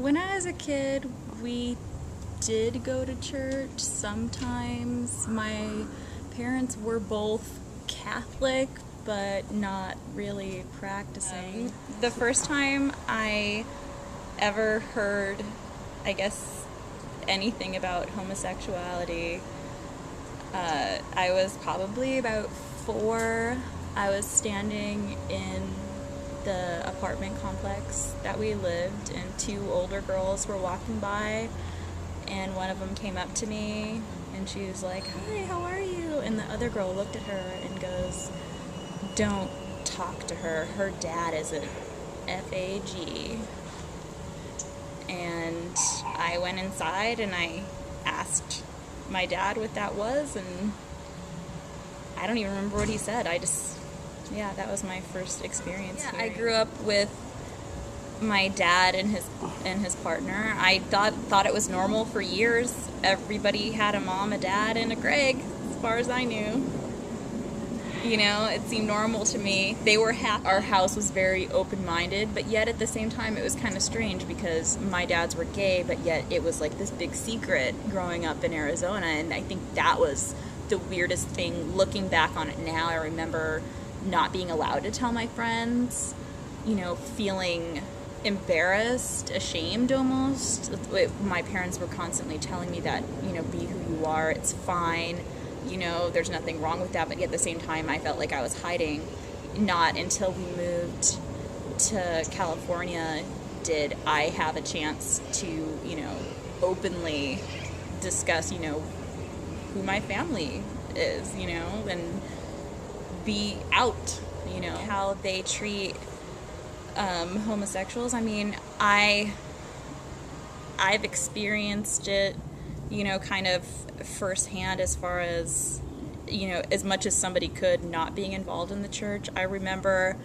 When I was a kid, we did go to church sometimes. My parents were both Catholic, but not really practicing. The first time I ever heard, I guess, anything about homosexuality, I was probably about 4. I was standing in the apartment complex that we lived, and 2 older girls were walking by, and one of them came up to me and she was like, "Hi, how are you?" And the other girl looked at her and goes, "Don't talk to her. Her dad is a FAG." And I went inside and I asked my dad what that was, and I don't even remember what he said. That was my first experience. I grew up with my dad and his partner. I thought it was normal for years. Everybody had a mom, a dad, and a Greg, as far as I knew. You know, it seemed normal to me. Our house was very open-minded, but yet at the same time it was kind of strange because my dads were gay, but yet it was like this big secret growing up in Arizona, and I think that was the weirdest thing. Looking back on it now, I remember not being allowed to tell my friends, you know, feeling embarrassed, ashamed almost. My parents were constantly telling me that, you know, be who you are, it's fine, you know, there's nothing wrong with that, but yet at the same time I felt like I was hiding. Not until we moved to California did I have a chance to, you know, openly discuss, you know, who my family is, you know, and be out, you know, how they treat homosexuals. I mean, I've experienced it, you know, kind of firsthand as far as, you know, as much as somebody could, not being involved in the church. I remember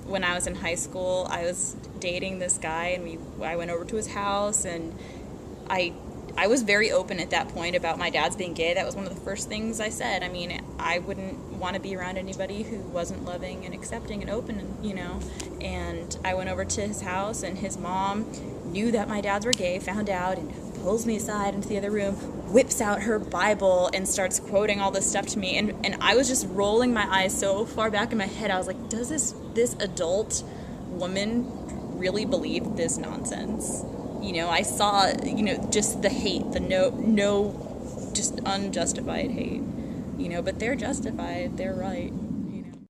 when I was in high school, I was dating this guy, and I went over to his house, and I was very open at that point about my dad's being gay. That was one of the first things I said. I mean, I wouldn't want to be around anybody who wasn't loving and accepting and open, you know. And I went over to his house, and his mom knew that my dads were gay, found out, and pulls me aside into the other room, whips out her Bible, and starts quoting all this stuff to me. And I was just rolling my eyes so far back in my head. I was like, does this adult woman really believe this nonsense? You know, I saw, you know, just the hate, the no, just unjustified hate, you know, but they're justified, they're right.